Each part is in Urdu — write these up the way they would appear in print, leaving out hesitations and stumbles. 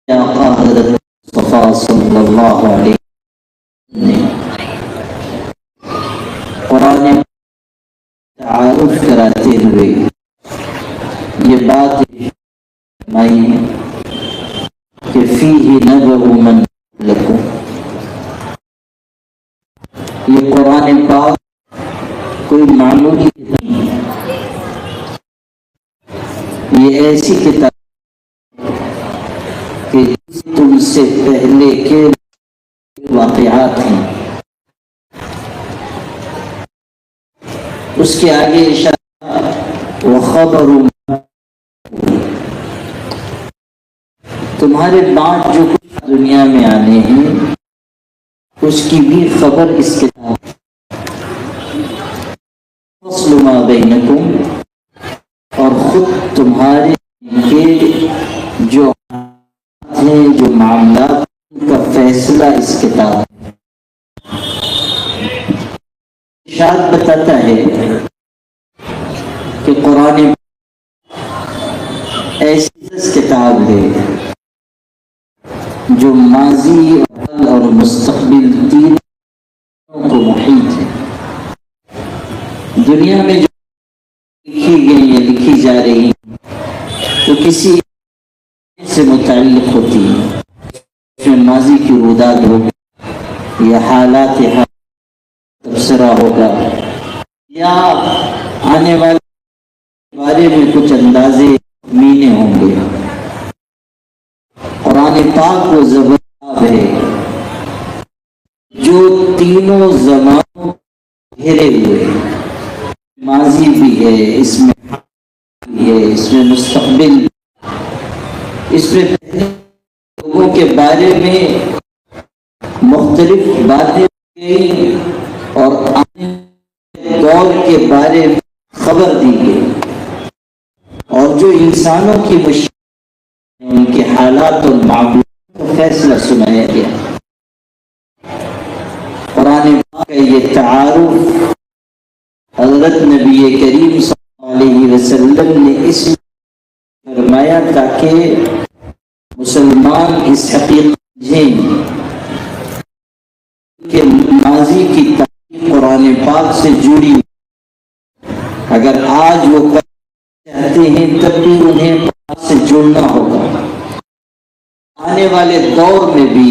آقا حضرت مصطفیٰ صلی اللہ علیہ وسلم نے قرآن تعارف کراتے ہوئے یہ بات فرمائی کہ فیہ نبأ من لکم، یہ قرآن پاک کوئی معمولی کتاب نہیں، یہ ایسی کتاب کہ تم سے پہلے کے واقعات ہیں، اس کے آگے اشارہ وخبر تمہارے بعد جو کچھ دنیا میں آنے ہیں اس کی بھی خبر اس کتاب فصل ما بینکم، اور خود تمہارے کے جو جو معاملات کا فیصلہ اس کتاب ارشاد بتاتا ہے کہ قرآن ایسی کتاب ہے جو ماضی اور مستقبل تینوں کو محیط ہے۔ دنیا میں جو لکھی گئی یا لکھی جا رہی تو کسی سے متعلق ہوتی ہے، اس میں ماضی کی روداد ہوگی یا حالات تبصرہ ہوگا یا آنے والے بارے میں کچھ اندازے مینے ہوں گے۔ قرآن پاک وہ زبان ہے جو تینوں زمانوں گھیرے ہوئے، ماضی بھی ہے، اس میں بھی ہے، اس میں مستقبل، اس میں لوگوں کے بارے میں مختلف باتیں گئی اور آنے دور کے بارے میں خبر دی گئی، اور جو انسانوں کی مشکلات ان کے حالات اور معاملات کا فیصلہ سنایا گیا۔ قرآن پاک کا یہ تعارف حضرت نبی کریم صلی اللہ علیہ وسلم نے اس فرمایا تاکہ مسلمان اس حقیقت جھیں کہ ماضی کی تاریخ قرآن پاک سے جڑی، اگر آج وہ چاہتے ہیں تب بھی انہیں پاک سے جڑنا ہوگا۔ آنے والے دور میں بھی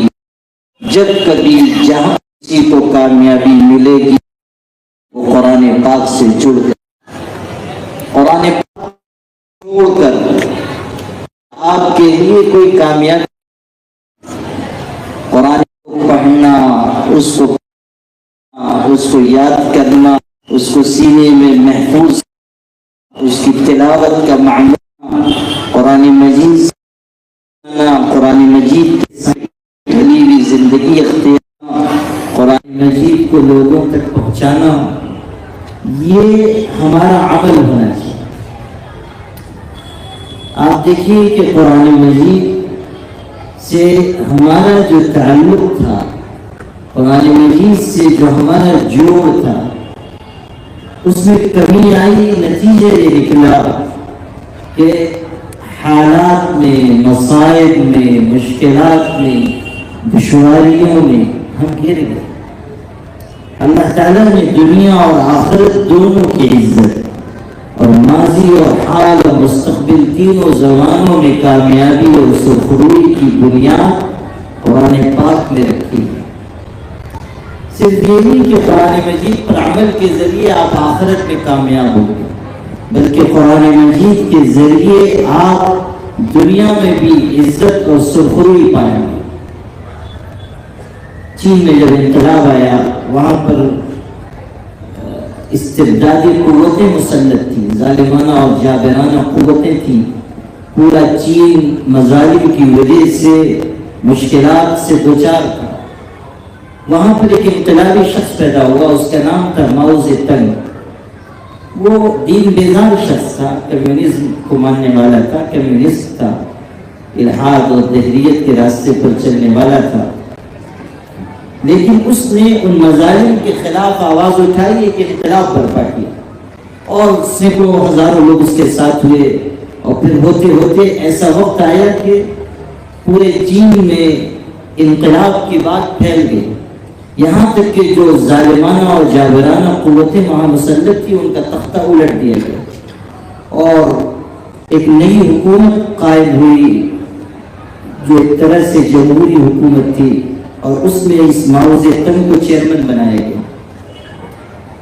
جب کبھی جہاں کسی کو کامیابی ملے گی وہ قرآن پاک سے جڑ کر، قرآن پاک چھوڑ کر آپ کے لیے کوئی کامیابی، قرآن کو پڑھنا، اس کو یاد کرنا، اس کو سینے میں محفوظ، اس کی تلاوت کا معنی، قرآن مجید قرآن مجید کی ڈھلی ہوئی زندگی اختیار، قرآن مجید کو لوگوں تک پہنچانا، یہ ہمارا عمل ہونا چاہیے۔ آپ دیکھیے کہ قرآن مجید سے ہمارا جو تعلق تھا، قرآن مجید سے جو ہمارا جوڑ تھا، اس میں کمی آئی، نتیجہ یہ نکلا کہ حالات میں، مصائب میں، مشکلات میں، دشواریوں میں ہم گر گئے۔ اللہ تعالیٰ نے دنیا اور آخرت دونوں کی عزت اور ماضی اور حال اور مستقبل تینوں زمانوں میں کامیابی اور سرخروئی کی بنیاد قرآن پاک میں رکھی ہے۔ صرف یہ نہیں کہ قرآن مجید پر عمل کے ذریعے آپ آخرت میں کامیاب ہوں گے، بلکہ قرآن مجید کے ذریعے آپ دنیا میں بھی عزت اور سرخروئی پائیں گے۔ چین میں جب انقلاب آیا، وہاں پر استبدادی قوتیں مسلط تھیں، ظالمانہ اور جابرانہ قوتیں تھیں، پورا چین مظالم کی وجہ سے مشکلات سے دوچار تھا۔ وہاں پر ایک انقلابی شخص پیدا ہوا، اس کا نام تھا ماؤ زیدنگ۔ وہ دین بیدار شخص تھا، کمیونزم کو ماننے والا تھا، کمیونسٹ تھا، الحاد اور دہریت کے راستے پر چلنے والا تھا، لیکن اس نے ان مظالم کے خلاف آواز اٹھائی، ایک انقلاب برپا کیا، اور سینکڑوں ہزاروں لوگ اس کے ساتھ ہوئے، اور پھر ہوتے ہوتے ایسا وقت آیا کہ پورے چین میں انقلاب کی بات پھیل گئی، یہاں تک کہ جو ظالمانہ اور جابرانہ قوتیں وہاں مسلط تھی ان کا تختہ الٹ دیا گیا اور ایک نئی حکومت قائم ہوئی جو ایک طرح سے جمہوری حکومت تھی، اور اس میں اس ماؤ زیدونگ کو چیئرمین بنایا گیا۔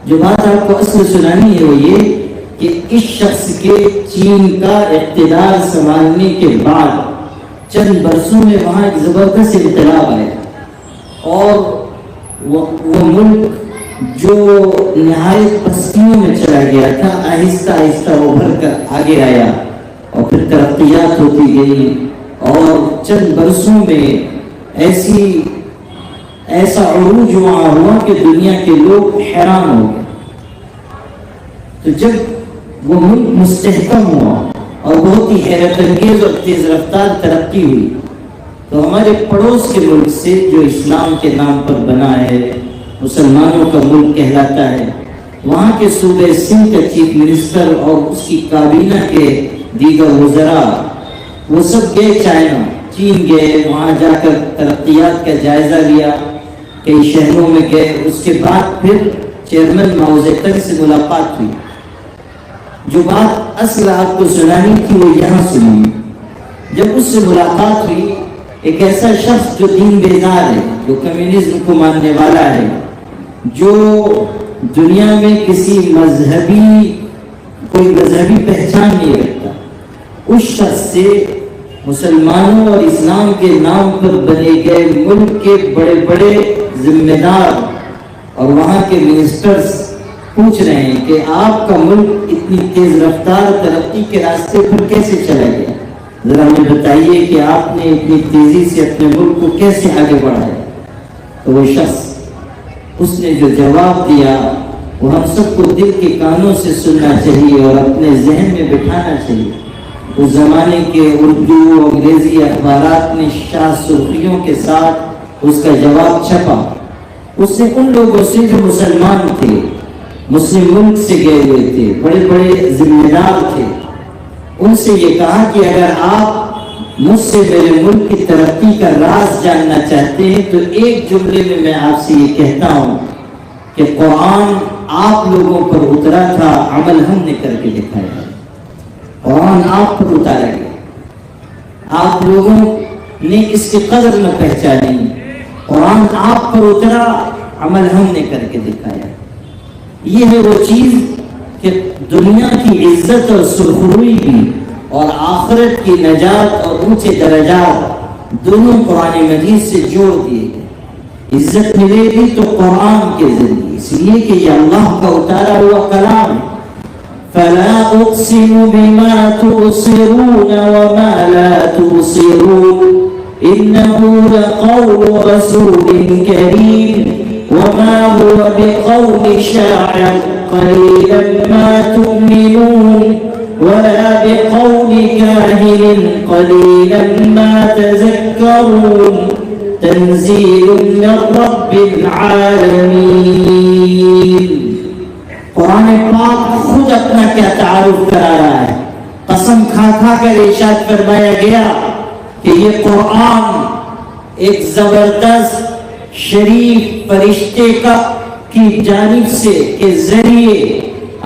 جو بات آپ کو اصل سنانی ہے وہ یہ کہ اس شخص کے چین کا اقتدار سنبھالنے کے بعد چند برسوں میں وہاں ایک زبردست انقلاب آیا اور وہ ملک جو نہایت پستیوں میں چلا گیا تھا آہستہ آہستہ ابھر کر آگے آیا اور پھر ترقیات ہوتی گئی، اور چند برسوں میں ایسا عروج وہاں ہوا کہ دنیا کے لوگ حیران ہو گئے۔ تو جب وہ ملک مستحکم ہوا اور بہت ہی حیرت انگیز اور تیز رفتار ترقی ہوئی تو ہمارے پڑوس کے ملک سے جو اسلام کے نام پر بنا ہے، مسلمانوں کا ملک کہلاتا ہے، وہاں کے صوبے سندھ کا چیف منسٹر اور اس کی کابینہ کے دیگر وزراء وہ سب گئے چائنا، چین گئے، وہاں جا کر ترقیات کا جائزہ لیا، کئی شہروں میں گئے۔ اس کے بعد پھر چیئرمین ماؤ زیدونگ سے ملاقات ہوئی۔ جو بات اصل آپ کو سنانی تھی وہ یہاں سنی۔ جب اس سے ملاقات ہوئی، ایک ایسا شخص جو دین بیدار ہے، جو کمیونزم کو ماننے والا ہے، جو دنیا میں کسی کوئی مذہبی پہچان نہیں رکھتا، اس شخص سے مسلمانوں اور اسلام کے نام پر بنے گئے ملک کے بڑے بڑے ذمہ دار اور وہاں کے منسٹرز پوچھ رہے ہیں کہ آپ کا ملک اتنی تیز رفتار ترقی کے راستے پر کیسے چلا گیا، ذرا ہمیں بتائیے کہ آپ نے اتنی تیزی سے اپنے ملک کو کیسے آگے بڑھایا۔ تو وہ شخص اس نے جو جواب دیا وہ ہم سب کو دل کے کانوں سے سننا چاہیے اور اپنے ذہن میں بٹھانا چاہیے۔ اس زمانے کے اردو انگریزی اخبارات میں شاہ سرخیوں کے ساتھ اس کا جواب چھپا۔ اس نے ان لوگوں سے جو مسلمان تھے، مسلم ملک سے گئے ہوئے تھے، بڑے بڑے ذمہ دار تھے، ان سے یہ کہا کہ اگر آپ مجھ سے میرے ملک کی ترقی کا راز جاننا چاہتے ہیں تو ایک جملے میں میں آپ سے یہ کہتا ہوں کہ قرآن آپ لوگوں پر اترا تھا، عمل ہم نے کر کے دکھایا۔ قرآن آپ پر اتارا گیا، آپ لوگوں نے اس کی قدر نہ پہچانی، قرآن آپ پر اترا، عمل ہم نے کر کے دکھایا۔ یہ ہے وہ چیز کہ دنیا کی عزت اور سرخروئی بھی اور آخرت کی نجات اور اونچے درجات دونوں قرآن مجید سے جوڑ دیے گئے۔ عزت ملے گی تو قرآن کے ذریعے، اس لیے کہ یہ اللہ کا اتارا ہوا کلام ہے۔ فَلَا أُقْسِمُ بِمَا تُبْصِرُونَ وَمَا لَا تُبْصِرُونَ إِنَّهُ لَقَوْلُ رَسُولٍ كَرِيمٍ وَمَا هُوَ بِقَوْلِ شَاعِرٍ قَلِيلًا مَا تُؤْمِنُونَ وَلَا بِقَوْلِ كَاهِنٍ قَلِيلًا مَا تَذَكَّرُونَ تَنزِيلٌ مِّن رَّبِّ الْعَالَمِينَ۔ قرآن پاک خود اپنا کیا تعارف کرا رہا ہے، قسم کھا کھا کر ارشاد فرمایا گیا کہ یہ قرآن ایک زبردست شریف فرشتے کی جانب سے کے ذریعے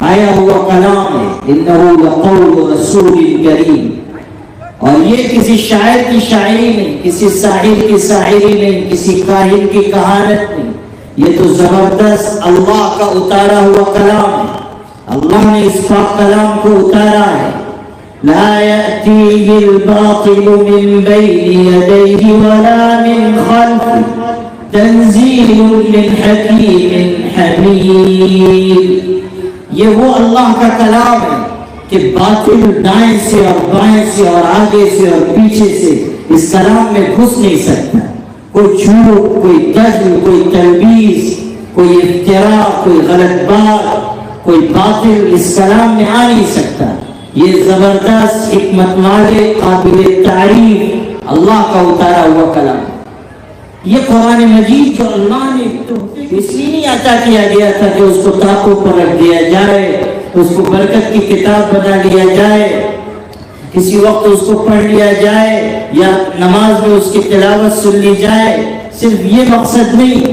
آیا ہوا کلام ہے۔ انہ لقول رسول کریم، اور یہ کسی شاعر کی شاعری نہیں، کسی ساحر کی ساحری نہیں، کسی کاہن کی کہانت نہیں، یہ تو زبردست اللہ کا اتارا ہوا کلام ہے۔ اللہ نے اس پاک کلام کو اتارا ہے۔ لا يأتيه الباطل من بين يديه ولا من خلفه تنزيل من حكيم حميد۔ یہ وہ اللہ کا کلام ہے کہ باطل دائیں سے اور بائیں سے اور آگے سے اور پیچھے سے اس کلام میں گھس نہیں سکتا۔ کوئی جھوٹ، کوئی جھل، کوئی تلبیس، کوئی افتراء، کوئی غلط بات، کوئی باطل اس کلام میں آ نہیں سکتا۔ یہ زبردست حکمت والے قابل تعریف اللہ کا اتارا ہوا کلام۔ یہ قرآن مجید جو اللہ نے اس لیے نہیں عطا کیا گیا تھا کہ اس کو تاقوں پر رکھ دیا جائے، اس کو برکت کی کتاب بنا لیا جائے، کسی وقت اس کو پڑھ لیا جائے یا نماز میں اس کی تلاوت سن لی جائے، صرف یہ مقصد نہیں،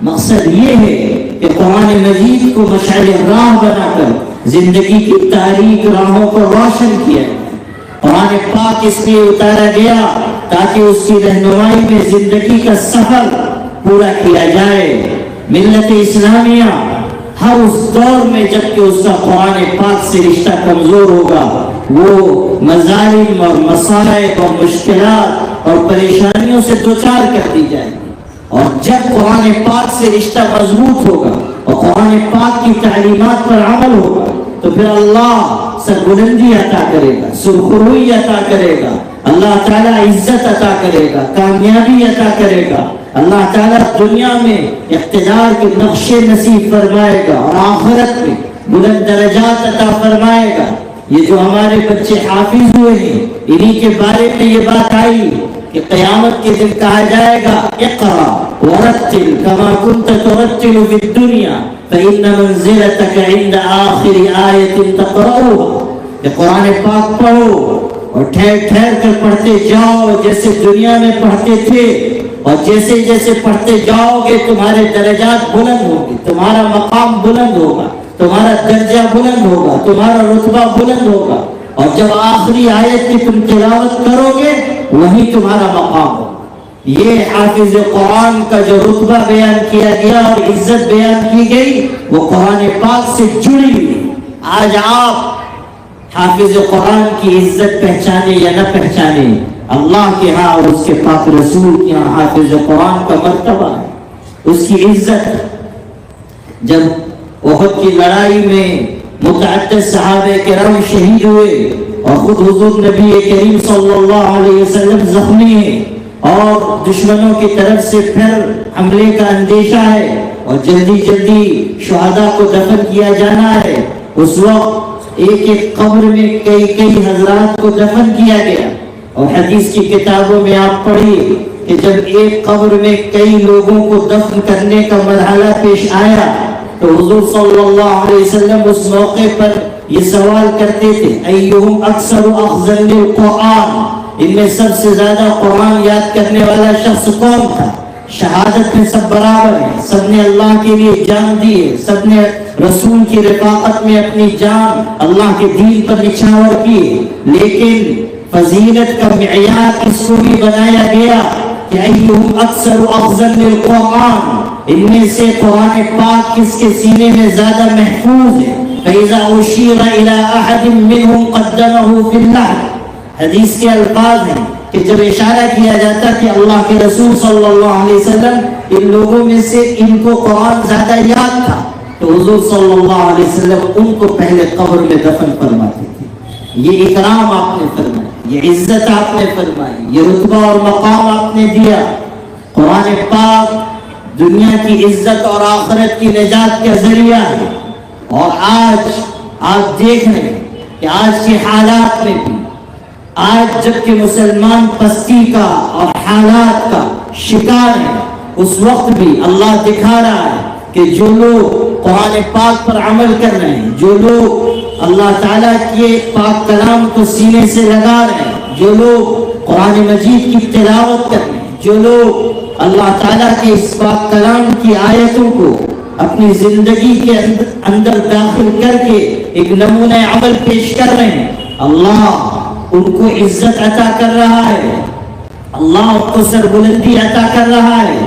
مقصد یہ ہے کہ قرآن مجید کو مشعل راہ بنا کر زندگی کی تاریک راہوں کو روشن کیا جائے۔ قرآن پاک اس لیے اتارا گیا تاکہ اس کی رہنمائی میں زندگی کا سفر پورا کیا جائے۔ ملت اسلامیہ ہر اس دور میں جب کہ اس کا قرآن پاک سے رشتہ کمزور ہوگا، وہ مظالم اور مصائب اور مشکلات اور پریشانیوں سے دوچار کر دی جائے گی، اور جب قرآن پاک سے رشتہ مضبوط ہوگا اور قرآن پاک کی تعلیمات پر عمل ہوگا تو پھر اللہ سربلندی عطا کرے گا، سرخروئی عطا کرے گا، اللہ تعالیٰ عزت عطا کرے گا، کامیابی عطا کرے گا، اللہ تعالیٰ دنیا میں اقتدار کے نقشے نصیب فرمائے گا اور آخرت میں بلند درجات عطا فرمائے گا۔ یہ جو ہمارے بچے حافظ ہوئے ہیں، انہی کے بارے میں یہ بات آئی کہ قیامت کے دن کہا جائے گا اقرا ورتل کما كنت ترتل في الدنيا فإن منزلتك عند آخر آیة تقرأها، کہ قرآن پاک پڑھو اور ٹھہر ٹھہر کر پڑھتے جاؤ جیسے دنیا میں پڑھتے تھے، اور جیسے جیسے پڑھتے جاؤ گے تمہارے درجات بلند ہوں گے، تمہارا مقام بلند ہوگا، تمہارا درجہ بلند ہوگا، تمہارا رتبہ بلند ہوگا، اور جب آخری آیت کی تم تلاوت کرو گے وہی تمہارا مقام ہوگا۔ یہ حافظ قرآن کا جو رتبہ بیان کیا گیا اور عزت بیان کی گئی وہ قرآن پاک سے جڑی ہوئی۔ آج آپ حافظ قرآن کی عزت پہچانے یا نہ پہچانے، اللہ کے ہاں اور اس کے پاک رسول کے ہاں حافظ قرآن کا مرتبہ ہے، اس کی عزت۔ جب احد کی لڑائی میں متعدد صحابہ کرام شہید ہوئے اور خود حضور نبی کریم صلی اللہ علیہ وسلم زخمی ہیں اور دشمنوں کی طرف سے پھر حملے کا اندیشہ ہے اور جلدی جلدی شہداء کو دفن کیا جانا ہے، اس وقت ایک ایک قبر میں کئی حضرات کو دفن کیا گیا، اور حدیث کی کتابوں میں آپ پڑھیے کہ جب ایک قبر میں کئی لوگوں کو دفن کرنے کا مرحلہ پیش آیا تو حضور صلی اللہ علیہ وسلم اس موقع پر یہ سوال کرتے تھے ایہم اکثر اخذا للقرآن، ان میں سب سے زیادہ قرآن یاد کرنے والا شخص کون تھا؟ شہادت میں سب برابر ہیں، سب نے اللہ کے لیے جان دی ہے، سب نے رسول کی رفاقت میں اپنی جان اللہ کے دین پر نچھاور کی، لیکن فضیلت کا معیار اس کو بھی بنایا گیا کہ ایہم اکثر اخذا للقرآن، ان میں سے قرآن پاک کس کے سینے میں زیادہ محفوظ ہے، فَإِذَا أُشِيرَ إِلَىٰ أَحَدٍ مِّنْهُمْ قَدَّمَهُ فِي اللَّحْدِ، حدیث کے الفاظ ہیں کہ جب اشارہ کیا جاتا کہ اللہ کے رسول صلی اللہ علیہ وسلم ان لوگوں میں سے ان کو قرآن زیادہ یاد تھا تو حضور صلی اللہ علیہ وسلم ان کو پہلے قبر میں دفن فرماتے تھے۔ یہ اکرام آپ نے فرمایا، یہ عزت آپ نے فرمائی، یہ رتبہ اور مقام آپ نے دیا۔ قرآن پاک دنیا کی عزت اور آخرت کی نجات کا ذریعہ ہے، اور آج آپ دیکھ رہے ہیں کہ آج کے حالات میں بھی، آج جب کہ مسلمان پستی کا اور حالات کا شکار ہے، اس وقت بھی اللہ دکھا رہا ہے کہ جو لوگ قرآن پاک پر عمل کر رہے ہیں، جو لوگ اللہ تعالیٰ کے پاک کلام کو سینے سے لگا رہے ہیں، جو لوگ قرآن مجید کی تلاوت کر رہے ہیں، جو لوگ اللہ تعالیٰ کے اس پاک کلام کی آیتوں کو اپنی زندگی کے اندر داخل کر کے ایک نمونہ عمل پیش کر رہے ہیں، اللہ ان کو عزت عطا کر رہا ہے، اللہ ان کو سربلندی عطا کر رہا ہے۔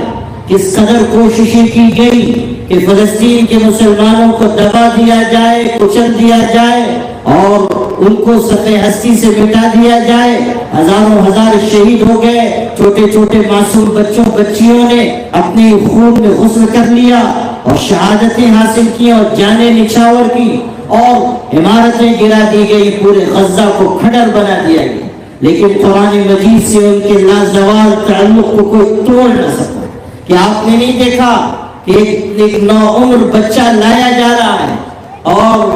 کس قدر کوششیں کی گئی کہ فلسطین کے مسلمانوں کو دبا دیا جائے، کچل دیا جائے اور ان کو سطح ہستی سے مٹا دیا جائے، ہزاروں ہزار شہید ہو گئے، چھوٹے چھوٹے معصوم بچوں بچیوں نے اپنے خون میں غسل کر لیا اور شہادتیں حاصل کی اور جانیں نچھاور کی اور عمارتیں گرا دی گئی، پورے غزہ کو کھنڈر بنا دیا گیا، لیکن قرآن مجید سے ان کے لازوال تعلق کو کوئی توڑ نہ سکا۔ کہ آپ نے نہیں دیکھا کہ ایک نوعمر بچہ لایا جا رہا ہے اور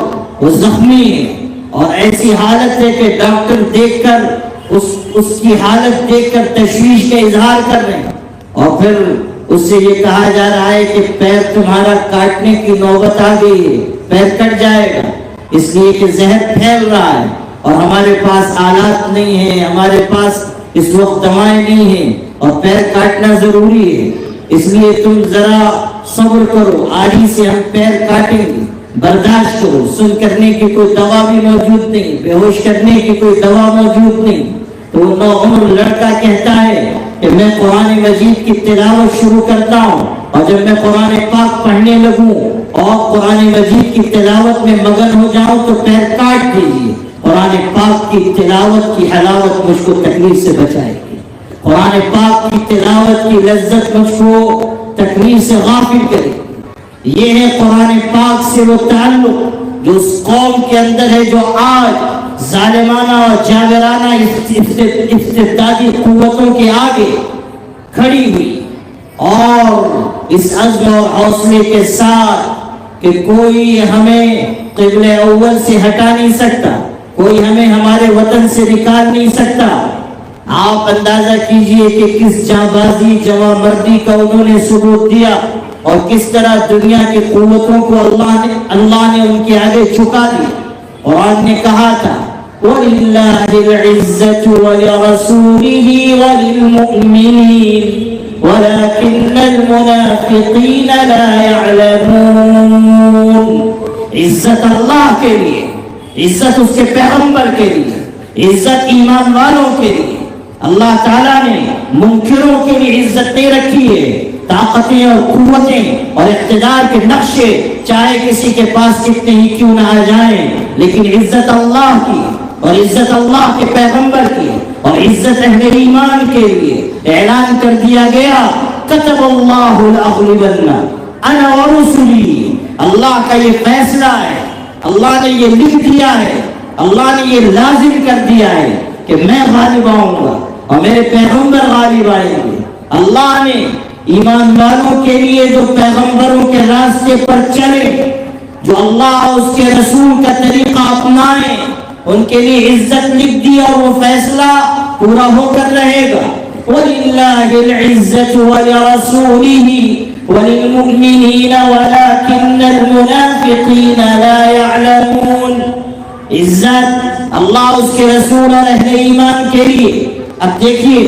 وہ زخمی ہے اور ایسی حالت ہے کہ ڈاکٹر دیکھ کر اس کی حالت دیکھ کر تشویش کا اظہار کر رہے ہیں، اور پھر اس سے یہ کہا جا رہا ہے کہ پیر تمہارا کاٹنے کی نوبت آ گئی ہے، پیر کٹ جائے گا، اس لیے کہ زہر پھیل رہا ہے۔ اور ہمارے پاس آلات نہیں ہیں، ہمارے پاس اس وقت دوائیں نہیں ہیں اور پیر کاٹنا ضروری ہے، اس لیے تم ذرا صبر کرو، آج ہی سے ہم پیر کاٹیں گے، برداشت کرو۔ سن کرنے کی کوئی دوا بھی موجود نہیں، بے ہوش کرنے کی کوئی دوا موجود نہیں۔ تو وہ نوعمر لڑکا کہتا ہے کہ میں قرآن مجید کی تلاوت شروع کرتا ہوں، اور جب میں قرآن پاک پڑھنے لگوں اور قرآن مجید کی تلاوت میں مگن ہو جاؤں تو پیر کاٹ دیجیے۔ قرآن پاک کی تلاوت کی حلاوت مجھ کو تکلیف سے بچائے گی، قرآن پاک کی تلاوت کی لذت مجھ کو تکلیف سے غافل کرے گی۔ یہ ہے قرآن پاک سے وہ تعلق جو اس قوم کے اندر ہے جو آج ظالمانہ اور جابرانہ استبدادی قوتوں کے آگے کھڑی ہوئی، اور اس عزم اور حوصلے کے ساتھ کہ کوئی ہمیں قبلہ اول سے ہٹا نہیں سکتا، کوئی ہمیں ہمارے وطن سے نکال نہیں سکتا۔ آپ اندازہ کیجئے کہ کس جانبازی جواں مردی کا انہوں نے ثبوت دیا، اور کس طرح دنیا کی قوتوں کو اللہ نے ان کے آگے جھکا دیا۔ قرآن نے کہا تھا وَلِلَّهِ الْعِزَّةُ وَلِرَسُولِهِ وَلِلْمُؤْمِنِينَ وَلَكِنَّ الْمُنَافِقِينَ لَا يَعْلَمُونَ۔ عزت اللہ کے لیے، عزت اس کے پیغمبر کے لیے، عزت ایمان والوں کے لیے۔ اللہ تعالیٰ نے منکروں کے لیے عزت نہیں رکھی ہے۔ طاقتیں اور قوتیں اور اقتدار کے نقشے چاہے کسی کے پاس کتنے ہی کیوں نہ آ جائیں، لیکن عزت اللہ کی اور عزت اللہ کے پیغمبر کی اور عزت اہل ایمان کے لیے اعلان کر دیا گیا کتب اللہ لأغلبن انا ورسلی۔ اللہ کا یہ فیصلہ ہے، اللہ نے یہ لکھ دیا ہے، اللہ نے یہ لازم کر دیا ہے کہ میں غالب آؤں گا اور میرے پیغمبر غالب آئیں گے۔ اللہ نے ایمان والوں کے لیے جو پیغمبروں کے راستے پر چلے، جو اللہ اور اس کے رسول کا طریقہ اپنائیں، ان کے لیے عزت لکھ دی اور وہ فیصلہ پورا ہو کر رہے گا۔ وَلِلَّهِ الْعِزَّةُ وَلِرَسُولِهِ وَلِلْمُؤْمِنِينَ وَلَكِنَّ الْمُنَافِقِينَ لَا يَعْلَمُونَ۔ عزت اللہ اس کے رسول اور اہل ایمان کے لیے۔ اب دیکھیے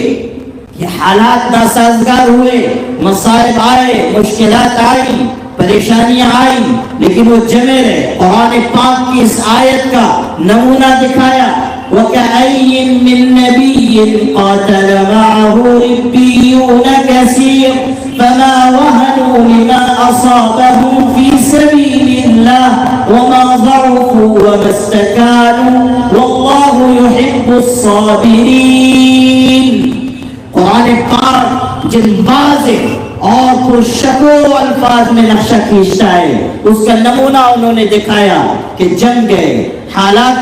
یہ حالات ناسازگار ہوئے، مصائب آئے، مشکلات آئی، پریشانیاں آئی، لیکن وہ جمے رہے۔ قرآن پاک کی اس آیت کا نمونہ دکھایا وَكَأَيٍّ مِّن نَّبِيٍّ قَاتَلَ مَعَهُ رِبِّيُّونَ كَثِيرٌ فَمَا وَهَنُوا لِمَا أَصَابَهُمْ فِي سَبِيلِ اللَّهِ وَمَا ضَعُفُوا وَمَا اسْتَكَانُوا وَاللَّهُ يُحِبُّ الصَّابِرِينَ۔ قرآن پاک جن واضح اور پرشکو الفاظ میں نقشہ کھینچتا ہے، اس کا نمونہ انہوں نے دکھایا کہ جنگ گئے، حالات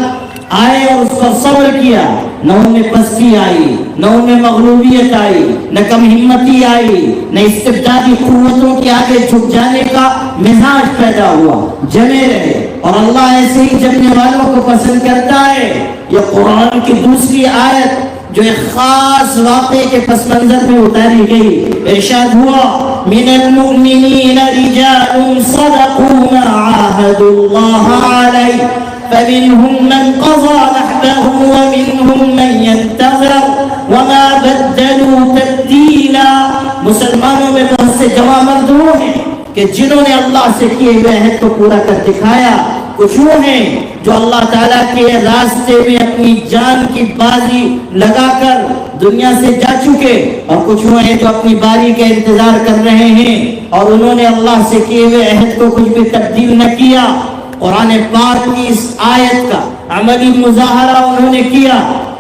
آئے اور اس پر صبر کیا، نہ ان میں پستی آئی، نہ ان میں مغلوبیت آئی، نہ کم ہمتی آئی، نہ استبدادی قوتوں کے آگے جھک جانے کا مزاج پیدا ہوا، جمے رہے۔ اور اللہ ایسے ہی جمنے والوں کو پسند کرتا ہے۔ یہ قرآن کی دوسری آیت جو ایک خاص واقعے کے پس منظر میں اتاری گئی، ارشاد ہوا من المؤمنین رجال صدقوا ما عاهدوا اللہ علیہ فمنهم من قضى نحبه ومنهم من ينتظر وما بدلوا تبدیلا۔ مسلمانوں میں بہت سے جوان مرد وہ ہیں کہ جنہوں نے اللہ سے کیے ہوئے عہد کو پورا کر دکھایا، کچھ وہ ہیں جو اللہ تعالیٰ کے راستے میں اپنی جان کی بازی لگا کر دنیا سے جا چکے، اور کچھ وہ ہیں جو اپنی باری کا انتظار کر رہے ہیں اور انہوں نے اللہ سے کیے ہوئے عہد کو کچھ بھی تبدیل نہ کیا۔ قرآن پاک کی اس آیت کا عملی مظاہرہ انہوں نے کیا،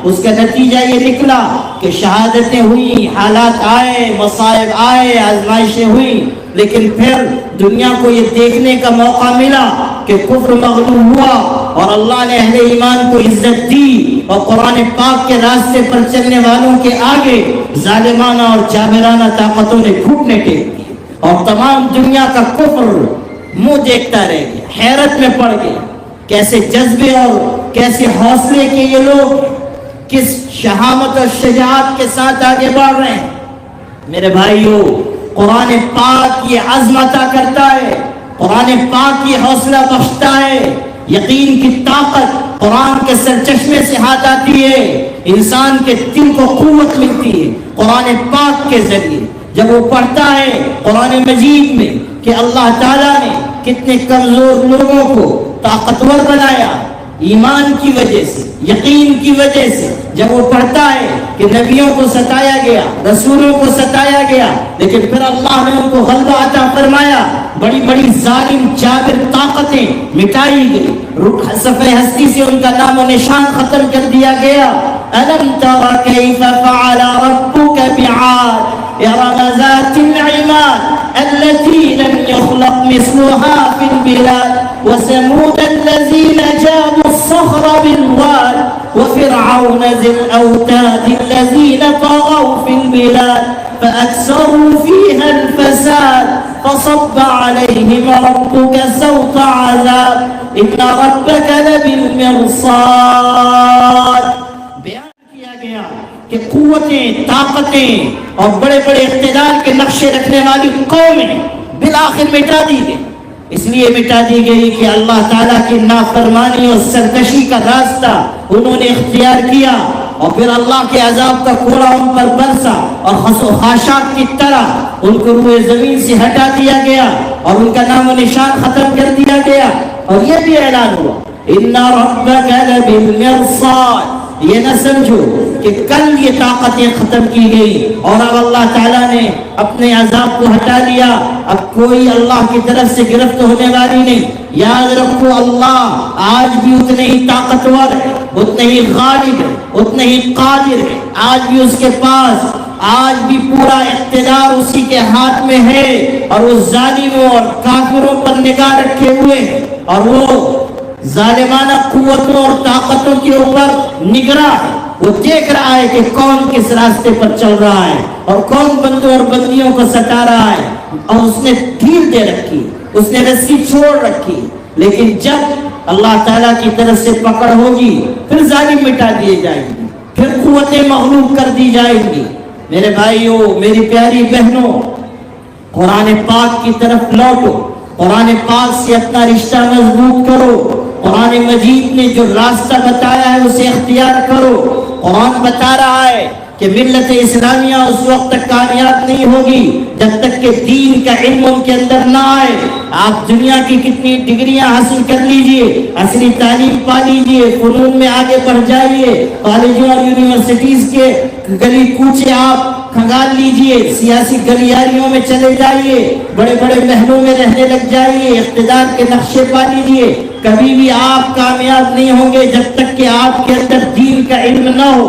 اس کا نتیجہ یہ نکلا کہ شہادتیں ہوئی، حالات آئے، مصائب آئے، آزمائشیں ہوئی، لیکن پھر دنیا کو یہ دیکھنے کا موقع ملا کہ کفر مغلوب ہوا اور اللہ نے اہل ایمان کو عزت دی، اور قرآن پاک کے راستے پر چلنے والوں کے آگے ظالمانہ اور جابرانہ طاقتوں نے گھٹنے ٹیک دیے، اور تمام دنیا کا کفر منہ دیکھتا رہ گیا، حیرت میں پڑ گیا۔ کیسے جذبے اور کیسے حوصلے کے یہ لوگ کس شہامت اور شجاعت کے ساتھ آگے بڑھ رہے ہیں۔ میرے بھائیو، قرآن پاک یہ عزم عطا کرتا ہے، قرآن پاک یہ حوصلہ بخشتا ہے، یقین کی طاقت قرآن کے سرچشمے سے ہاتھ آتی ہے، انسان کے دل کو قوت ملتی ہے قرآن پاک کے ذریعے جب وہ پڑھتا ہے قرآن مجید میں کہ اللہ تعالیٰ نے کتنے کمزور لوگوں کو طاقتور بنایا ایمان کی وجہ سے، یقین کی وجہ سے۔ جب وہ پڑھتا ہے کہ نبیوں کو ستایا گیا، رسولوں کو ستایا گیا، لیکن پھر اللہ نے ان کو غلبہ عطا فرمایا، بڑی بڑی ظالم جابر طاقتیں مٹائی گئی، صفحہ ہستی سے ان کا نام و نشان ختم کر دیا گیا۔ أَلَمْ تَرَ كَيْفَ فَعَلَ رَبُّكَ بِعَادٍ إِرَمَ ذَاتِ الْعِمَادِ الَّتِي لَمْ يُخْلَقْ مِثْلُهَا فِي الْبِلَادِ وَثَمُودَ الَّذِينَ جَابُوا الصَّخْرَ بِالْوَادِ وَفِرْعَوْنَ ذِي الْأَوْتَادِ الَّذِينَ طَغَوْا فِي الْبِلَادِ فَأَكْثَرُوا فِيهَا الْفَسَادَ فَصَبَّ عَلَيْهِمْ رَبُّكَ سَوْطَ عَذَابٍ إِنَّ رَبَّكَ لَبِالْمِرْصَادِ۔ بیان کیا گیا کہ قوتیں، طاقتیں اور بڑے بڑے اقتدار کے نقشے رکھنے والی قومیں بالآخر مٹا دی گئی، اس لیے مٹا دی گئی کہ اللہ تعالیٰ کی نافرمانی اور سرکشی کا راستہ انہوں نے اختیار کیا، اور پھر اللہ کے عذاب کا کوڑا ان پر برسا اور خاشاک کی طرح ان کو روئے زمین سے ہٹا دیا گیا اور ان کا نام و نشان ختم کر دیا گیا، اور یہ بھی اعلان ہوا إِنَّ رَبَّكَ لَبِالْمِرْصَادِ۔ یہ نہ سمجھو کہ کل یہ طاقتیں ختم کی گئی اور اب اللہ تعالیٰ نے اپنے عذاب کو ہٹا لیا، اب کوئی اللہ کی طرف سے گرفت ہونے والی نہیں۔ یاد رکھو اللہ آج بھی اتنے ہی طاقتور ہے، اتنے ہی غالب ہے، اتنے ہی قادر ہے، آج بھی اس کے پاس آج بھی پورا اقتدار اسی کے ہاتھ میں ہے، اور وہ ظالموں اور کافروں پر نگاہ رکھے ہوئے ہیں، اور وہ ظالمانہ قوتوں اور طاقتوں کے اوپر نگراں ہے، وہ دیکھ رہا ہے کہ کون کس راستے پر چل رہا ہے اور کون بندوں اور بندیوں کو ستا رہا ہے، اور اس نے ڈھیل دے رکھی، اس نے رسی چھوڑ رکھی، لیکن جب اللہ تعالیٰ کی طرف سے پکڑ ہوگی پھر ظالم مٹا دیے جائیں گے، پھر قوتیں مغلوب کر دی جائیں گی۔ میرے بھائیوں، میری پیاری بہنوں، قرآن پاک کی طرف لوٹو، قرآن پاک سے اپنا رشتہ مضبوط کرو، قرآن مجید نے جو راستہ بتایا ہے اسے اختیار کرو۔ قرآن بتا رہا ہے کہ ملت اسلامیہ اس وقت تک کامیاب نہیں ہوگی جب تک کہ دین کا علم ان کے اندر نہ آئے۔ آپ دنیا کی کتنی ڈگریاں حاصل کر لیجئے، اصلی تعلیم پا لیجئے، فنون میں آگے بڑھ جائیے، کالجوں اور یونیورسٹیز کے گلی کوچے آپ کھنگال لیجئے، سیاسی گلیاریوں میں چلے جائیے، بڑے بڑے محلوں میں رہنے لگ جائیے، اقتدار کے نقشے پا لیجئے، کبھی بھی آپ کامیاب نہیں ہوں گے جب تک کہ آپ کے اندر دین کا علم نہ ہو۔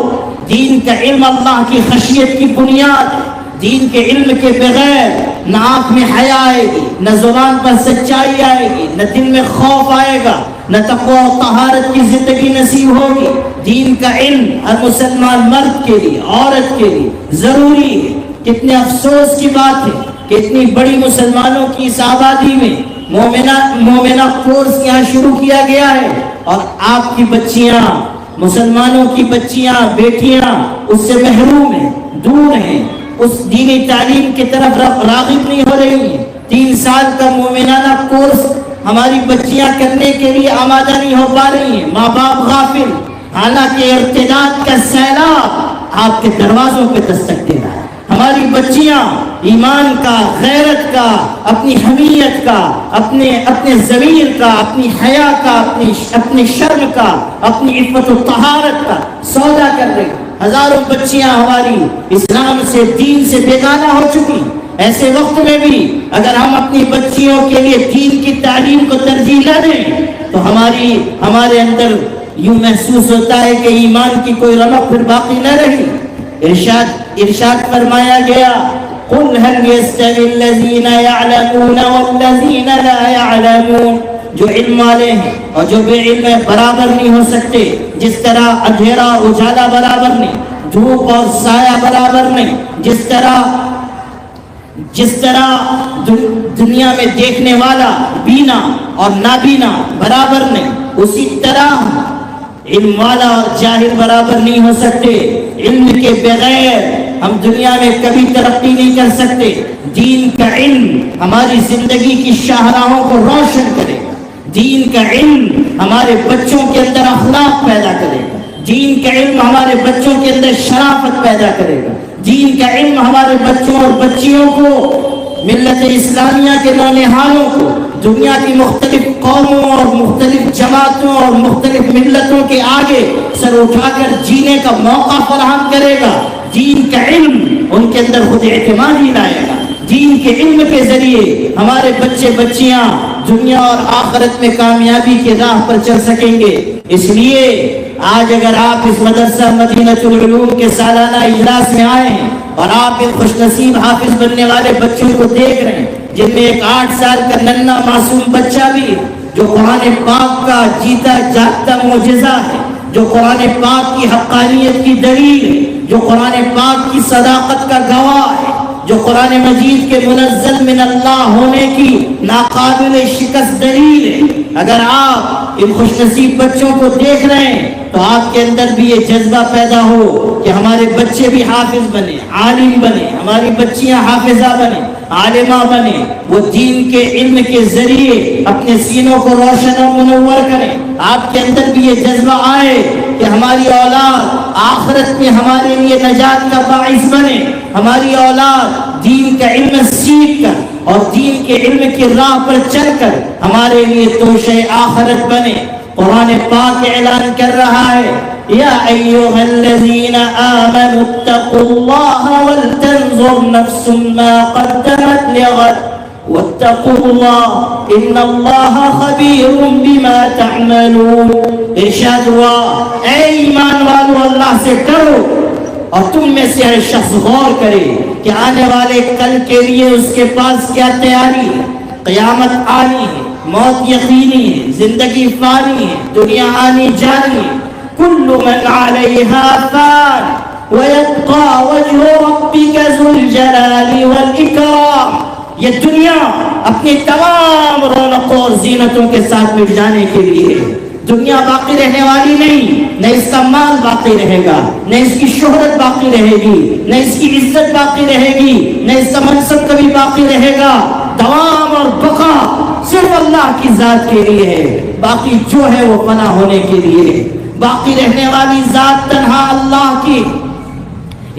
دین کا علم اللہ کی خشیت کی بنیاد، دین کے علم کے بغیر نہ آنکھ میں حیا آئے گی، نہ زبان پر سچائی آئے گی، نہ دل میں خوف آئے گا، نہ تقوی و طہارت کی زندگی نصیب ہوگی۔ دین کا علم ہر مسلمان مرد کے لیے، عورت کے لیے ضروری ہے۔ کتنے افسوس کی بات ہے کہ اتنی بڑی مسلمانوں کی اس آبادی میں مومنہ کورس یہاں شروع کیا گیا ہے، اور آپ کی بچیاں، مسلمانوں کی بچیاں، بیٹیاں اس سے محروم ہیں، دور ہیں، اس دینی تعلیم کی طرف راغب نہیں ہو رہی ہیں۔ 3 سال کا مومنانہ کورس ہماری بچیاں کرنے کے لیے آمادہ نہیں ہو پا رہی ہیں، ماں باپ غافل، حالانکہ ارتداد کا سیلاب آپ کے دروازوں پہ دستک دے رہا ہے۔ ہماری بچیاں ایمان کا، غیرت کا، اپنی حمیت کا، اپنے ضمیر کا، اپنی حیا کا، اپنی شرم کا، اپنی عفت و طہارت کا سودا کر رہی ہیں۔ ہزاروں بچیاں ہماری اسلام سے، دین سے بیگانہ ہو چکی۔ ایسے وقت میں بھی اگر ہم اپنی بچیوں کے لیے دین کی تعلیم کو ترجیح نہ دیں تو ہمارے اندر یوں محسوس ہوتا ہے کہ ایمان کی کوئی رمق پھر باقی نہ رہی۔ ارشاد فرمایا گیا قُلْ هَلْ يَسْتَوِي الَّذِينَ يَعْلَمُونَ وَالَّذِينَ لَا يَعْلَمُونَ، جو علم والے ہیں اور جو بے علم ہیں برابر نہیں ہو سکتے۔ جس طرح اندھیرا اور اجالا برابر نہیں، دھوپ اور سایہ برابر نہیں، جس طرح دنیا میں دیکھنے والا بینا اور نابینا برابر نہیں، اسی طرح علم والا اور جاہل برابر نہیں ہو سکتے۔ علم کے بغیر ہم دنیا میں کبھی ترقی نہیں کر سکتے۔ دین کا علم ہماری زندگی کی شاہراہوں کو روشن کرے گا، دین کا علم ہمارے بچوں کے اندر اخلاق پیدا کرے گا، دین کا علم ہمارے بچوں کے اندر شرافت پیدا کرے گا، دین کا علم ہمارے بچوں اور بچیوں کو ملت اسلامیہ کے نونہالوں کو دنیا کی مختلف قوموں اور مختلف جماعتوں اور مختلف ملتوں کے آگے سر اٹھا کر جینے کا موقع فراہم کرے گا۔ دین کا علم ان کے اندر خود اعتمادی لائے گا۔ دین کے علم کے ذریعے ہمارے بچے بچیاں دنیا اور آخرت میں کامیابی کے راہ پر چل سکیں گے۔ اس لیے آج اگر آپ اس مدرسہ مدینۃ العلوم کے سالانہ اجلاس میں آئے ہیں اور آپ ایک خوش نصیب حافظ بننے والے بچوں کو دیکھ رہے ہیں، جن میں ایک 8 سال کا ننھا معصوم بچہ بھی ہے جو قرآن پاک کا جیتا جاگتا معجزہ ہے، جو قرآن پاک کی حقانیت کی دلیل ہے، جو قرآن پاک کی صداقت کا گواہ ہے، جو قرآن مجید کے منزل من اللہ ہونے کی ناقابل شکست دلیل ہے۔ اگر آپ ان خوش نصیب بچوں کو دیکھ رہے ہیں تو آپ کے اندر بھی یہ جذبہ پیدا ہو کہ ہمارے بچے بھی حافظ بنے، عالم بنے، ہماری بچیاں حافظہ بنے، عالمہ بنے، وہ دین کے علم کے ذریعے اپنے سینوں کو روشن و منور کریں۔ آپ کے اندر بھی یہ جذبہ آئے کہ ہماری اولاد آخرت میں ہمارے لیے نجات کا باعث بنے، ہماری اولاد دین کا علم سیکھ کر اور دین کے علم کی راہ پر چل کر ہمارے لیے توشہ آخرت بنے۔ قرآن پاک اعلان کر رہا ہے، یا ایھا الذین آمنوا اتقوا اللہ ولتنظر نفس ما قدمت لغد واتقوا اللہ ان اللہ خبیر بما تعملون۔ ارشاد ہوا، اے ایمان والو اللہ سے ڈرو اور تم میں سے ہر شخص غور کرے کہ آنے والے کل کے لیے اس کے پاس کیا تیاری ہے۔ قیامت آنی ہے، موت یقینی ہے، زندگی فانی ہے، دنیا آنی جانی ہے۔ کل من علیہا فان ویبقى وجہ ربک ذو الجلال والاکرام۔ یہ دنیا اپنی تمام رونقوں اور زینتوں کے ساتھ مٹ جانے کے لیے ہے۔ دنیا باقی رہنے والی نہیں، نہ اس کا مال باقی رہے گا، نہ اس کی شہرت باقی رہے گی، نہ اس کی عزت باقی رہے گی، نہ اس کا منصب کبھی باقی رہے گا۔ دوام اور بقا صرف اللہ کی ذات کے لیے ہے، باقی جو ہے وہ فنا ہونے کے لیے ہے۔ باقی رہنے والی ذات تنہا اللہ کی۔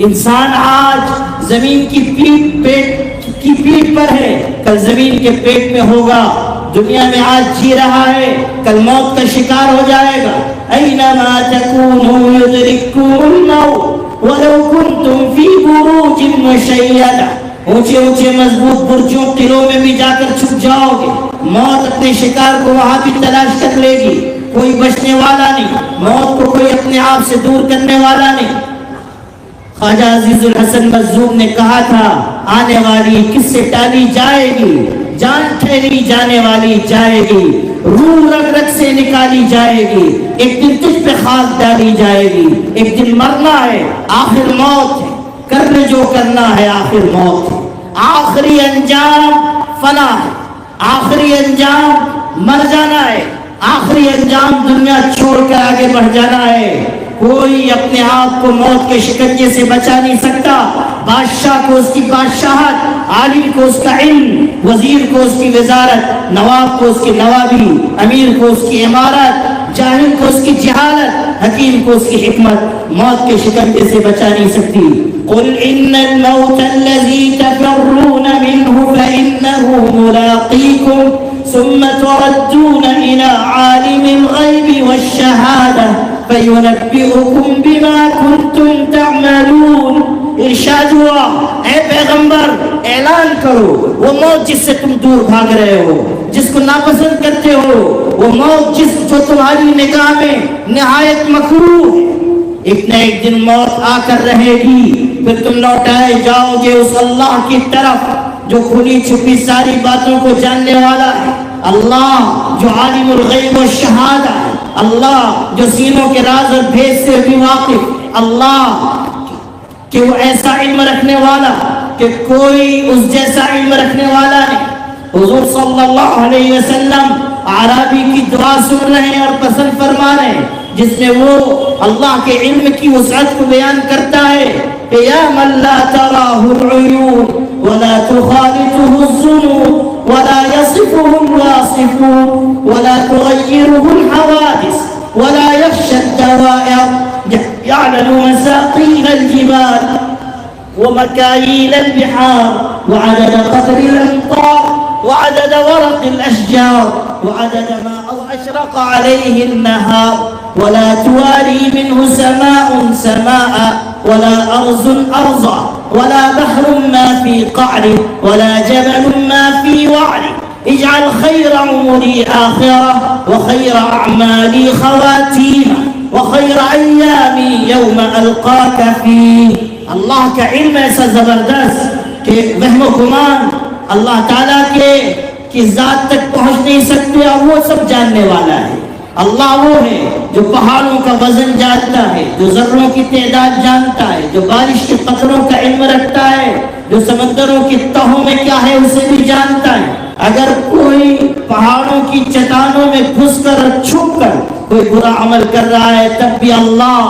انسان آج زمین کی پیٹ پر ہے، کل زمین کے پیٹ میں ہوگا۔ دنیا میں آج جی رہا ہے، کل موت کا شکار ہو جائے گا۔ اینما تکونوا یدرککم الموت ولو کنتم فی بروج مشیدہ۔ اونچے اونچے مضبوط برجوں قلعوں میں بھی جا کر چھپ جاؤ گے، موت اپنے شکار کو وہاں بھی تلاش کر لے گی، کوئی بچنے والا نہیں، موت کو کوئی اپنے آپ سے دور کرنے والا نہیں۔ خواجہ عزیز الحسن مظلوم نے کہا تھا، آنے والی کس سے ٹالی جائے گی، جان ٹھہری جانے والی جائے گی، روح رگ رگ سے نکالی جائے گی، ایک دن تجھ پہ خاک ڈالی جائے گی، ایک دن مرنا ہے، آخر موت ہے، کرنے جو کرنا ہے آخر موت ہے، آخری انجام فنا ہے، آخری انجام مر جانا ہے، آخری انجام دنیا چھوڑ کر آگے بڑھ جانا ہے۔ کوئی اپنے آپ کو موت کے شکنجے سے بچا نہیں سکتا۔ بادشاہ کو اس کی بادشاہت، عالم کو اس کا علم، وزیر کو اس کی وزارت، نواب کو اس کی نوابی، امیر کو اس کی امارت، جاہل کو اس کی جہالت، حکیم کو اس کی حکمت موت کے شکنجے سے بچا نہیں سکتی۔ قل ان الموت الذي تفرون منه فإنه ملاقيكم ثم تردون إلى عالم الغيب والشهادة فَيُنَبِّئُكُمْ بِمَا كُنْتُمْ تَعْمَلُونَ۔ ارشاد ہوا، اے پیغمبر اعلان کرو، وہ موت جس سے تم دور بھاگ رہے ہو، جس کو ناپسند کرتے ہو، وہ موت جو تمہاری نگاہ میں نہایت مکروہ ہے، ایک نہ ایک دن موت آ کر رہے گی، پھر تم لوٹائے جاؤ گے اس اللہ کی طرف جو کھلی چھپی ساری باتوں کو جاننے والا ہے، اللہ جو عالم الغیب والشہادہ ہے، اللہ جو سینوں کے راز اور بھید سے بھی واقف، اللہ کہ وہ ایسا علم رکھنے والا کہ کوئی اس جیسا علم رکھنے والا نہیں۔ حضور صلی اللہ علیہ وسلم عربی کی دعا سن رہے ہیں اور پسند فرما رہے ہیں، جس میں وہ اللہ کے علم کی وسعت کو بیان کرتا ہے کہ یا من لا تراہ العیون ولا تخالطه الظنون ولا يصفه الواصفون العاصفون ولا تغيره الحوادث ولا يخشى الدوائر يعلم مساقيل الجبال ومكاييل البحار وعدد قطر الأمطار وعدد ورق الأشجار وعدد ما أشرق عليه النهار ولا تواري منه سماء سماء ولا أرض أرضا ولا بحر ما في قعره ولا جبل ما في وعره اجعل خير عمري آخرة وخير أعمالي خواتيمة وخير أيامي يوم ألقاك فيه. اللہ کا علم ایسا زبردست کہ وہم و گمان اللہ تعالیٰ کی ذات تک پہنچ نہیں سکتے اور وہ سب جاننے والا ہے. اللہ وہ ہے جو پہاڑوں کا وزن جانتا ہے، جو ذروں کی تعداد جانتا ہے، جو بارش کے قطروں کا علم رکھتا ہے، جو سمندروں کی تہوں میں کیا ہے اسے بھی جانتا ہے. اگر کوئی پہاڑوں کی چٹانوں میں گھس کر اور چھپ کر کوئی برا عمل کر رہا ہے تب بھی اللہ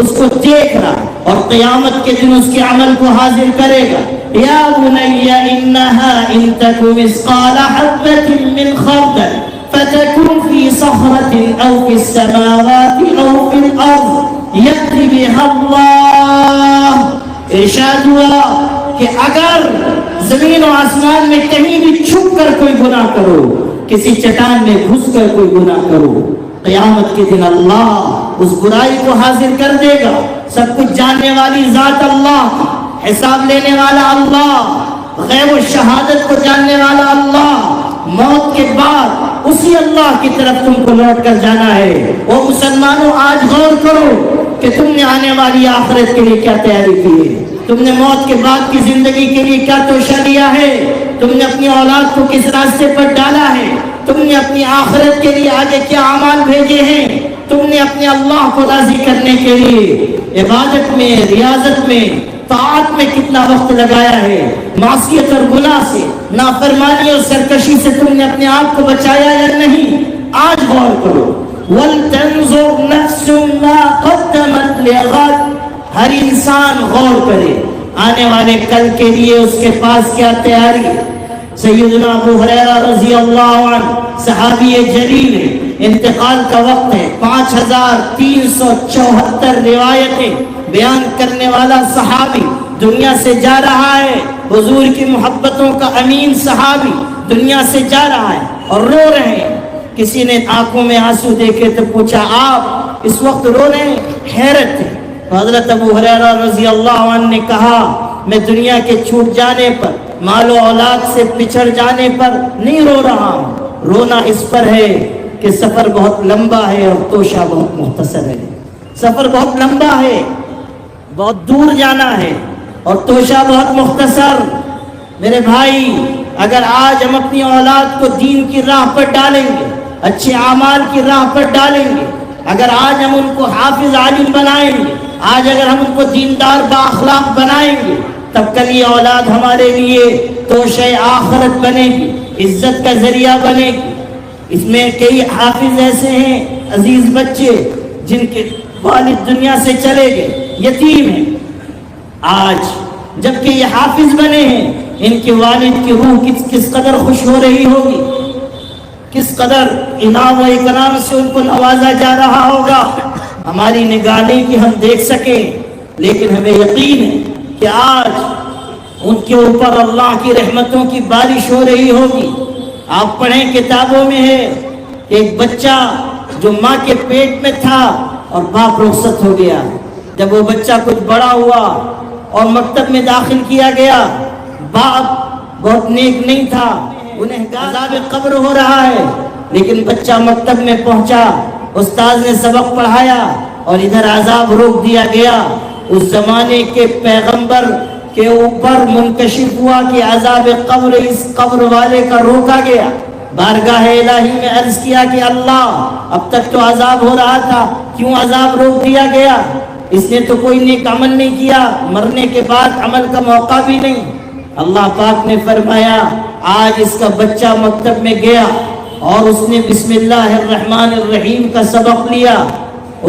اس کو دیکھ رہا اور قیامت کے دن اس کے عمل کو حاضر کرے گا. یا بنی انها ان تک مثقال حبة من خردل فتكن في صخرة او في السماوات او في الارض يأتي بها اللہ. ارشاد ہوا کہ اگر زمین و آسمان میں کہیں بھی چھپ کر کوئی گناہ کرو، کسی چٹان میں گھس کر کوئی گناہ کرو، قیامت کے دن اللہ اس برائی کو حاضر کر دے گا. سب کچھ جاننے والی ذات اللہ، حساب لینے والا اللہ، غیب و شہادت کو جاننے والا اللہ، موت کے بعد اسی اللہ کی طرف تم کو لوٹ کر جانا ہے. وہ مسلمانوں آج غور کرو کہ تم نے آنے والی آخرت کے لیے کیا تیاری کی ہے، تم نے موت کے بعد کی زندگی کے لیے کیا توشہ لیا ہے، تم نے اپنی اولاد کو کس راستے پر ڈالا ہے، تم نے اپنی آخرت کے لیے آگے کیا اعمال بھیجے ہیں، تم نے اپنے اللہ کو راضی کرنے کے لیے عبادت میں، ریاضت میں، طاعت میں کتنا وقت لگایا ہے، معصیت اور گناہ سے، نافرمانی اور سرکشی سے تم نے اپنے آپ کو بچایا یا نہیں. آج غور کرو. وَلْتَنْظُرْ نَفْسٌ مَا قَدَّمَتْ لِغَدٍ. ہر انسان غور کرے آنے والے کل کے لیے اس کے پاس کیا تیاری. سیدنا ابو ہریرہ رضی اللہ عنہ صحابی جلیل ہے، انتقال کا وقت ہے، 5374 روایتیں بیان کرنے والا صحابی دنیا سے جا رہا ہے. حضور کی محبتوں کا امین صحابی دنیا سے جا رہا ہے اور رو رہے ہیں. کسی نے آنکھوں میں آنسو دیکھے تو پوچھا آپ اس وقت رو رہے ہیں؟ حیرت ہے. حضرت ابو ہریرہ رضی اللہ عنہ نے کہا میں دنیا کے چھوٹ جانے پر، مال و اولاد سے پچھڑ جانے پر نہیں رو رہا ہوں، رونا اس پر ہے کہ سفر بہت لمبا ہے اور توشہ بہت مختصر ہے. سفر بہت لمبا ہے، بہت دور جانا ہے اور توشہ بہت مختصر. میرے بھائی اگر آج ہم اپنی اولاد کو دین کی راہ پر ڈالیں گے، اچھے اعمال کی راہ پر ڈالیں گے، اگر آج ہم ان کو حافظ عالم بنائیں گے، آج اگر ہم ان کو دیندار بااخلاق بنائیں گے، تب کل یہ اولاد ہمارے لیے توشہ آخرت بنے گی، عزت کا ذریعہ بنے گی. اس میں کئی حافظ ایسے ہیں عزیز بچے جن کے والد دنیا سے چلے گئے، یتیم ہیں. آج جبکہ یہ حافظ بنے ہیں، ان کے والد کی روح کس قدر خوش ہو رہی ہوگی، کس قدر انعام و اکرام سے ان کو نوازا جا رہا ہوگا. ہماری نگاہ نہیں کہ ہم دیکھ سکیں، لیکن ہمیں یقین ہے کہ آج ان کے اوپر اللہ کی رحمتوں کی بارش ہو رہی ہوگی. آپ پڑھیں کتابوں میں ہے کہ ایک بچہ جو ماں کے پیٹ میں تھا اور باپ رخصت ہو گیا. جب وہ بچہ کچھ بڑا ہوا اور مکتب میں داخل کیا گیا، باپ بہت نیک نہیں تھا، انہیں عذاب قبر ہو رہا ہے، لیکن بچہ مکتب میں پہنچا، استاد نے سبق پڑھایا اور ادھر عذاب روک دیا گیا. اس زمانے کے پیغمبر کے اوپر منکشف ہوا کہ عذاب قبر اس قبر والے کا روکا گیا. بارگاہ الہی میں عرض کیا کہ اللہ اب تک تو عذاب ہو رہا تھا، کیوں عذاب روک دیا گیا؟ اس نے تو کوئی نیک عمل نہیں کیا، مرنے کے بعد عمل کا موقع بھی نہیں. اللہ پاک نے فرمایا آج اس کا بچہ مکتب میں گیا اور اس نے بسم اللہ الرحمن الرحیم کا سبق لیا.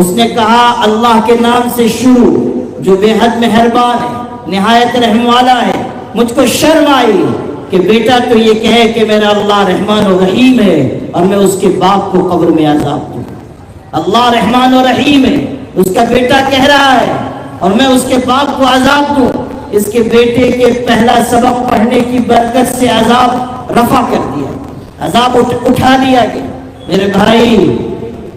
اس نے کہا اللہ کے نام سے شروع جو بے حد مہربان ہے، نہایت رحم والا ہے. مجھ کو شرم آئی کہ کہ بیٹا تو یہ کہے کہ میرا اللہ رحمان و رحیم ہے اور میں اس کے باپ کو قبر میں عذاب دوں. اللہ رحمان و رحیم ہے، اس کا بیٹا کہہ رہا ہے اور میں اس کے باپ کو عذاب دوں. اس کے بیٹے کے پہلا سبق پڑھنے کی برکت سے عذاب رفع کر دیا، عذاب اٹھا لیا گیا. میرے بھائی،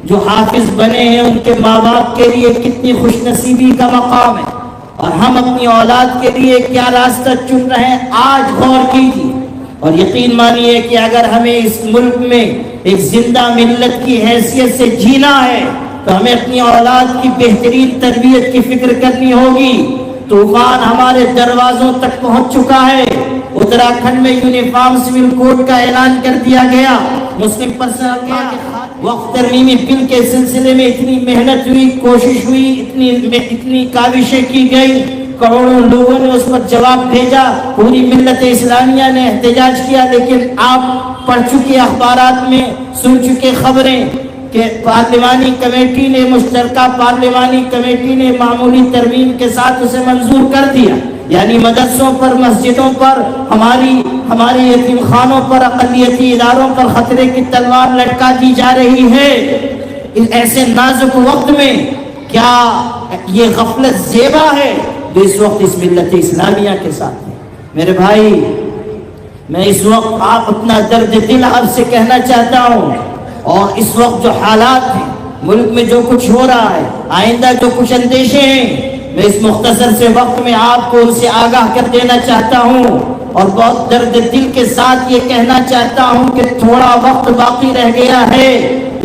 جو حافظ بنے ہیں ان کے ماں باپ کے لیے کتنی خوش نصیبی کا مقام ہے، اور ہم اپنی اولاد کے لیے کیا راستہ چن رہے ہیں آج غور کیجیے. اور یقین مانیے کہ اگر ہمیں اس ملک میں ایک زندہ ملت کی حیثیت سے جینا ہے تو ہمیں اپنی اولاد کی بہترین تربیت کی فکر کرنی ہوگی. طوفان ہمارے دروازوں تک پہنچ چکا ہے. اتراکھنڈ میں یونیفارم سول کوڈ کا اعلان کر دیا گیا. مسلم پرسنل لا کے وقت ترمیمی بل کے سلسلے میں اتنی محنت ہوئی، کوشش ہوئی، اتنی کاوشیں کی گئی، کروڑوں لوگوں نے اس پر جواب بھیجا، پوری ملت اسلامیہ نے احتجاج کیا. لیکن آپ پڑھ چکے اخبارات میں، سن چکے خبریں کہ پارلیمانی کمیٹی نے، مشترکہ پارلیمانی کمیٹی نے معمولی ترمیم کے ساتھ اسے منظور کر دیا. یعنی مدرسوں پر، مسجدوں پر، ہمارے یتیم خانوں پر، اقلیتی اداروں پر خطرے کی تلوار لٹکا دی جا رہی ہے. ایسے نازک وقت میں کیا یہ غفلت زیبا ہے جو اس وقت اس ملت اسلامیہ کے ساتھ ہے؟ میرے بھائی، میں اس وقت آپ اپنا درد دل آپ سے کہنا چاہتا ہوں، اور اس وقت جو حالات ہیں ملک میں، جو کچھ ہو رہا ہے، آئندہ جو کچھ اندیشے ہیں، میں اس مختصر سے وقت میں آپ کو ان سے آگاہ کر دینا چاہتا ہوں، اور بہت درد دل کے ساتھ یہ کہنا چاہتا ہوں کہ تھوڑا وقت باقی رہ گیا ہے.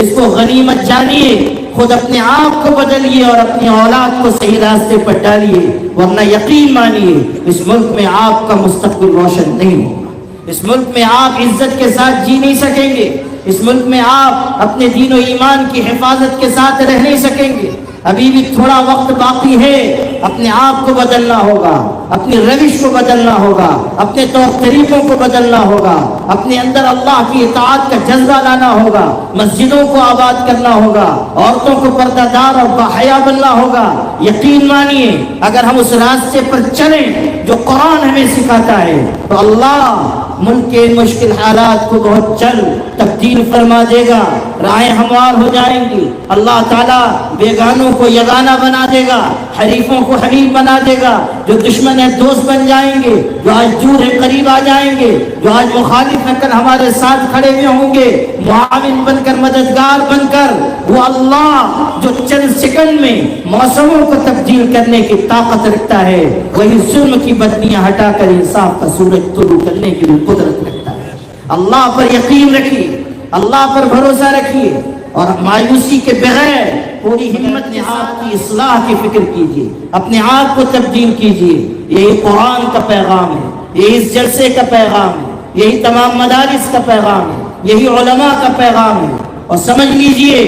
اس کو غنیمت جانیے، خود اپنے آپ کو بدلیے اور اپنی اولاد کو صحیح راستے پر ڈالیے، ورنہ یقین مانیے اس ملک میں آپ کا مستقبل روشن نہیں ہوگا. اس ملک میں آپ عزت کے ساتھ جی نہیں سکیں گے. اس ملک میں آپ اپنے دین و ایمان کی حفاظت کے ساتھ رہ نہیں سکیں گے. ابھی بھی تھوڑا وقت باقی ہے. اپنے آپ کو بدلنا ہوگا، اپنی روش کو بدلنا ہوگا، اپنے طور طریقوں کو بدلنا ہوگا، اپنے اندر اللہ کی اطاعت کا جذبہ لانا ہوگا، مسجدوں کو آباد کرنا ہوگا، عورتوں کو پردہ دار اور باحیا بننا ہوگا. یقین مانیے اگر ہم اس راستے پر چلیں جو قرآن ہمیں سکھاتا ہے تو اللہ ملک کے مشکل حالات کو بہت جلد تبدیل فرما دے گا. راہیں ہموار ہو جائیں گی. اللہ تعالیٰ بیگانوں کو یگانہ بنا دے گا، حریفوں کو حریف بنا دے گا. جو دشمن ہے دوست بن جائیں گے، جو آج دور ہے قریب آ جائیں گے، جو آج مخالف ہے کل ہمارے ساتھ کھڑے ہوئے ہوں گے، معاون بن کر، مددگار بن کر. وہ اللہ جو چند سیکنڈ میں موسموں کو تبدیل کرنے کی طاقت رکھتا ہے، وہی ظلم کی بدنیاں ہٹا کر انصاف کا سورج طلوع کرنے کی بھی قدرت رکھتا ہے. اللہ پر یقین رکھیے، اللہ پر بھروسہ رکھیے، اور مایوسی کے بغیر پوری ہمت کے آپ کی اصلاح کی فکر کیجیے، اپنے آپ کو تبدیل کیجیے. یہی قرآن کا پیغام ہے، یہی اس جلسے کا پیغام ہے، یہی تمام مدارس کا پیغام ہے، یہی علماء کا پیغام ہے. اور سمجھ لیجیے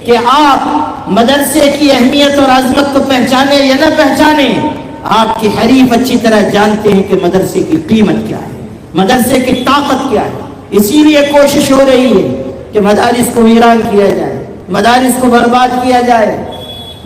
کہ آپ مدرسے کی اہمیت اور عظمت کو پہچانے یا نہ پہچانے، آپ کے حریف اچھی طرح جانتے ہیں کہ مدرسے کی قیمت کیا ہے، مدرسے کی طاقت کیا ہے. اسی لیے کوشش ہو رہی ہے کہ مدارس کو ویران کیا جائے، مدارس کو برباد کیا جائے،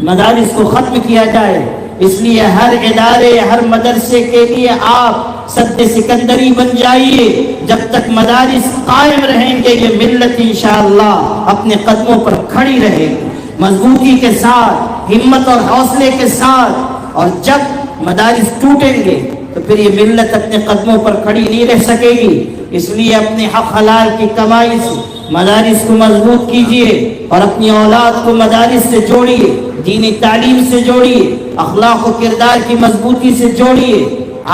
مدارس کو ختم کیا جائے. اس لیے ہر ادارے، ہر مدرسے کے لیے آپ سد سکندری بن جائیے. جب تک مدارس قائم رہیں گے یہ ملت انشاءاللہ اپنے قدموں پر کھڑی رہے گی، مضبوطی کے ساتھ، ہمت اور حوصلے کے ساتھ. اور جب مدارس ٹوٹیں گے تو پھر یہ ملت اپنے قدموں پر کھڑی نہیں رہ سکے گی. اس لیے اپنے حق حلال کی کمائی سے مدارس کو مضبوط کیجیے اور اپنی اولاد کو مدارس سے جوڑیے، دینی تعلیم سے جوڑیے، اخلاق و کردار کی مضبوطی سے جوڑیے.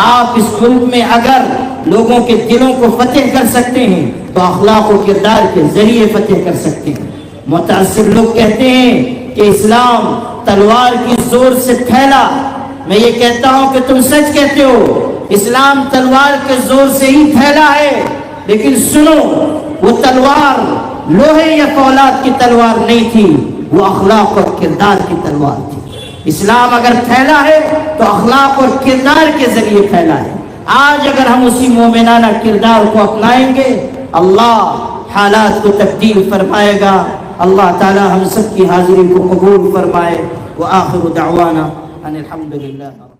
آپ اس ملک میں اگر لوگوں کے دلوں کو فتح کر سکتے ہیں تو اخلاق و کردار کے ذریعے فتح کر سکتے ہیں. متعصب لوگ کہتے ہیں کہ اسلام تلوار کی زور سے پھیلا. میں یہ کہتا ہوں کہ تم سچ کہتے ہو، اسلام تلوار کے زور سے ہی پھیلا ہے. لیکن سنو، وہ تلوار لوہے یا فولاد کی تلوار نہیں تھی، وہ اخلاق اور کردار کی تلوار تھی. اسلام اگر پھیلا ہے تو اخلاق اور کردار کے ذریعے پھیلا ہے. آج اگر ہم اسی مومنانہ کردار کو اپنائیں گے، اللہ حالات کو تبدیل فرمائے گا. اللہ تعالی ہم سب کی حاضری کو قبول فرمائے. وآخر دعوانا ان الحمدللہ.